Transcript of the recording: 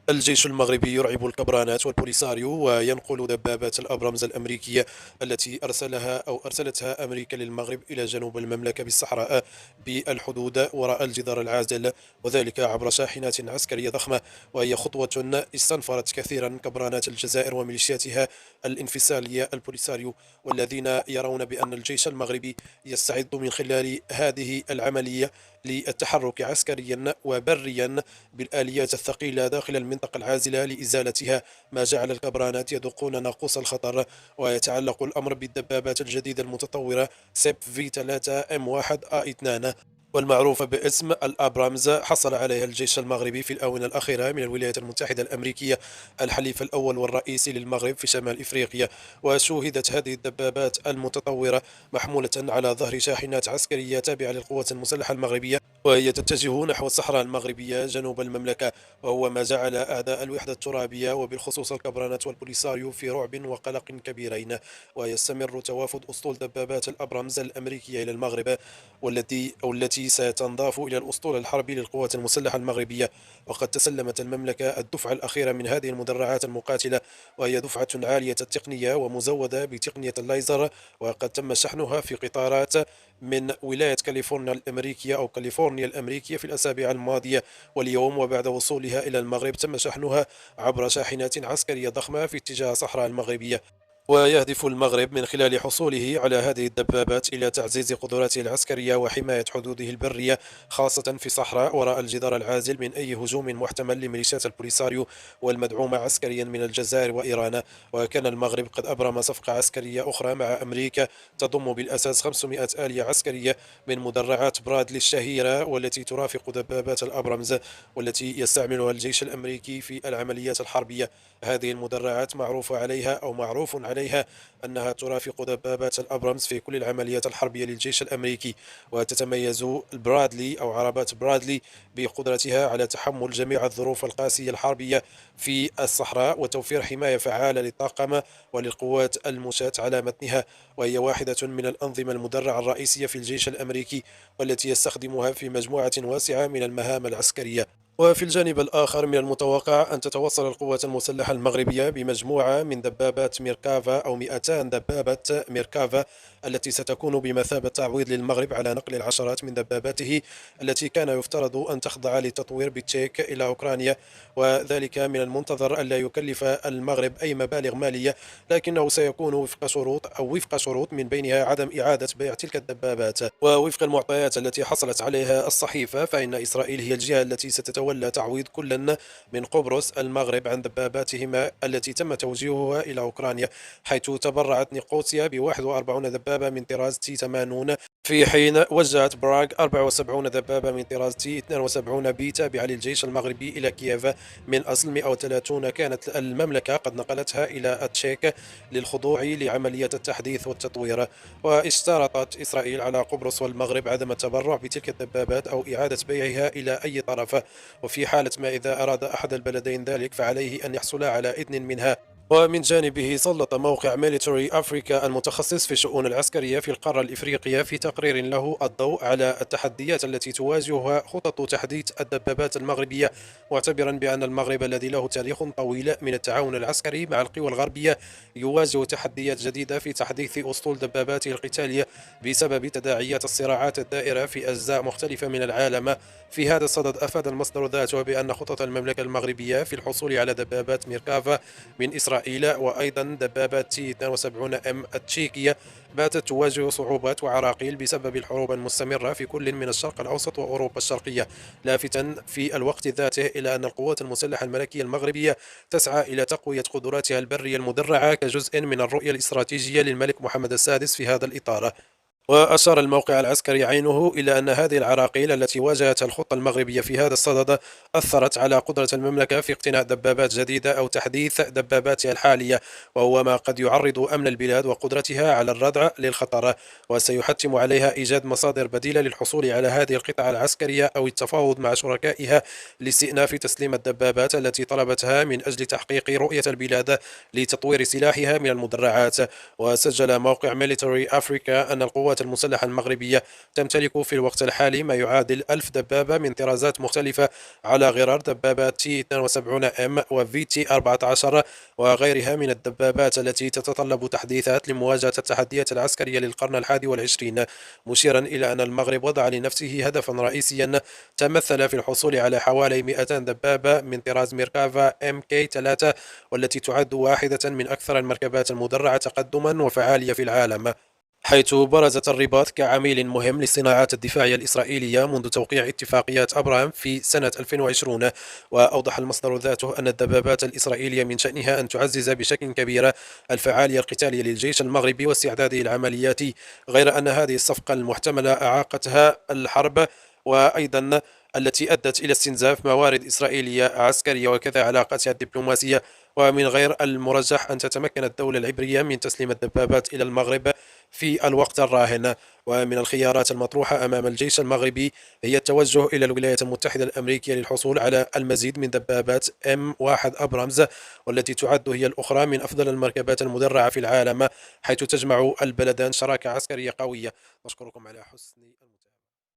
الجيش المغربي يرعب الكبرانات والبوليساريو وينقل دبابات الأبرامز الأمريكية التي أرسلتها أمريكا للمغرب إلى جنوب المملكة بالصحراء بالحدود وراء الجدار العازل، وذلك عبر شاحنات عسكرية ضخمة. وهي خطوة استنفرت كثيرا كبرانات الجزائر وميليشياتها الانفصالية البوليساريو، والذين يرون بأن الجيش المغربي يستعد من خلال هذه العملية للتحرك عسكريا وبريا بالآليات الثقيلة داخل المنطقة العازلة لإزالتها، ما جعل الكبرانات يدقون ناقوس الخطر. ويتعلق الأمر بالدبابات الجديدة المتطورة سيب في 3 M1 A2 والمعروفة باسم الأبرامز، حصل عليها الجيش المغربي في الآونة الأخيرة من الولايات المتحدة الأمريكية، الحليف الأول والرئيسي للمغرب في شمال إفريقيا. وشوهدت هذه الدبابات المتطورة محمولة على ظهر شاحنات عسكرية تابعة للقوات المسلحة المغربية، وهي تتجه نحو الصحراء المغربية جنوب المملكة، وهو ما جعل أعداء الوحدة الترابية وبالخصوص الكبرانات والبوليساريو في رعب وقلق كبيرين. ويستمر توافد أسطول دبابات الأبرامز الأمريكية إلى المغرب، والتي ستنضاف إلى الأسطول الحربي للقوات المسلحة المغربية. وقد تسلمت المملكة الدفعة الأخيرة من هذه المدرعات المقاتلة، وهي دفعة عالية التقنية ومزودة بتقنية الليزر، وقد تم شحنها في قطارات من ولاية كاليفورنيا الأمريكية أو كاليفورنيا الأمريكية في الأسابيع الماضية. واليوم وبعد وصولها إلى المغرب تم شحنها عبر شاحنات عسكرية ضخمة في اتجاه الصحراء المغربية. ويهدف المغرب من خلال حصوله على هذه الدبابات إلى تعزيز قدراته العسكرية وحماية حدوده البرية، خاصة في الصحراء وراء الجدار العازل، من أي هجوم محتمل لميليشيات البوليساريو والمدعومة عسكريا من الجزائر وإيران. وكان المغرب قد أبرم صفقة عسكرية أخرى مع أمريكا تضم بالأساس 500 آلية عسكرية من مدرعات برادلي الشهيرة، والتي ترافق دبابات الأبرمز والتي يستعملها الجيش الأمريكي في العمليات الحربية. هذه المدرعات معروف عليها أنها ترافق دبابات الأبرامز في كل العمليات الحربية للجيش الأمريكي. وتتميز البرادلي أو عربات برادلي بقدرتها على تحمل جميع الظروف القاسية الحربية في الصحراء وتوفير حماية فعالة للطاقم وللقوات المشاة على متنها. وهي واحدة من الأنظمة المدرعة الرئيسية في الجيش الأمريكي، والتي يستخدمها في مجموعة واسعة من المهام العسكرية. وفي الجانب الآخر من المتوقع أن تتوصل القوات المسلحة المغربية بمجموعة من دبابات ميركافا أو 200 دبابة ميركافا، التي ستكون بمثابة تعويض للمغرب على نقل العشرات من دباباته التي كان يفترض أن تخضع لتطوير بالتشيك إلى أوكرانيا. وذلك من المنتظر أن لا يكلف المغرب أي مبالغ مالية، لكنه سيكون وفق شروط من بينها عدم إعادة بيع تلك الدبابات. ووفق المعطيات التي حصلت عليها الصحيفة، فإن إسرائيل هي الجهة التي ستتولى تعويض كل من قبرص المغرب عن دباباتهما التي تم توجيهها إلى أوكرانيا، حيث تبرعت نيقوسيا ب 41 دبابة من طراز تي 80، في حين وجهت براغ 74 دبابة من طراز تي 72 بي تابعة للجيش المغربي إلى كييف. من أصل 130 كانت المملكة قد نقلتها إلى التشيك للخضوع لعملية التحديث والتطوير. واشترطت إسرائيل على قبرص والمغرب عدم التبرع بتلك الدبابات أو إعادة بيعها إلى أي طرف، وفي حالة ما إذا أراد أحد البلدين ذلك فعليه أن يحصل على إذن منها. ومن جانبه سلط موقع ميليتري أفريكا المتخصص في الشؤون العسكرية في القارة الإفريقية في تقرير له الضوء على التحديات التي تواجهها خطط تحديث الدبابات المغربية، معتبرا بأن المغرب الذي له تاريخ طويل من التعاون العسكري مع القوى الغربية يواجه تحديات جديدة في تحديث أسطول دباباته القتالية بسبب تداعيات الصراعات الدائرة في أجزاء مختلفة من العالم. في هذا الصدد أفاد المصدر ذاته بأن خطط المملكة المغربية في الحصول على دبابات ميركافا من إسرائيل وأيضا دبابات تي 72 ام التشيكية باتت تواجه صعوبات وعراقيل بسبب الحروب المستمرة في كل من الشرق الأوسط وأوروبا الشرقية، لافتا في الوقت ذاته إلى أن القوات المسلحة الملكية المغربية تسعى إلى تقوية قدراتها البرية المدرعة كجزء من الرؤية الاستراتيجية للملك محمد السادس في هذا الإطار. وأشار الموقع العسكري عينه إلى أن هذه العراقيل التي واجهتها الخطة المغربية في هذا الصدد أثرت على قدرة المملكة في اقتناء دبابات جديدة أو تحديث دباباتها الحالية، وهو ما قد يعرض أمن البلاد وقدرتها على الردع للخطر، وسيحتم عليها إيجاد مصادر بديلة للحصول على هذه القطع العسكرية أو التفاوض مع شركائها لاستئناف تسليم الدبابات التي طلبتها من أجل تحقيق رؤية البلاد لتطوير سلاحها من المدرعات. وسجل موقع ميليتري أفريكا أن القوات القوات المسلحة المغربية تمتلك في الوقت الحالي ما يعادل 1000 دبابة من طرازات مختلفة على غرار دبابات تي 72 ام وفي تي 14 وغيرها من الدبابات التي تتطلب تحديثات لمواجهة التحديات العسكرية للقرن ال21، مشيرا إلى أن المغرب وضع لنفسه هدفا رئيسيا تمثل في الحصول على حوالي 200 دبابة من طراز ميركافا MK3، والتي تعد واحدة من أكثر المركبات المدرعة تقدما وفعالية في العالم، حيث برزت الرباط كعميل مهم للصناعات الدفاعية الإسرائيلية منذ توقيع اتفاقيات أبراهام في سنة 2020. وأوضح المصدر ذاته أن الدبابات الإسرائيلية من شأنها أن تعزز بشكل كبير الفعالية القتالية للجيش المغربي واستعداده العملياتي، غير أن هذه الصفقة المحتملة أعاقتها الحرب، وأيضا التي أدت إلى استنزاف موارد إسرائيلية عسكرية وكذا علاقاتها الدبلوماسية. ومن غير المرجح أن تتمكن الدولة العبرية من تسليم الدبابات إلى المغرب في الوقت الراهن. ومن الخيارات المطروحة أمام الجيش المغربي هي التوجه إلى الولايات المتحدة الأمريكية للحصول على المزيد من دبابات M1 أبرامز، والتي تعد هي الأخرى من أفضل المركبات المدرعة في العالم، حيث تجمع البلدان شراكة عسكرية قوية. نشكركم على حسن المتابعة.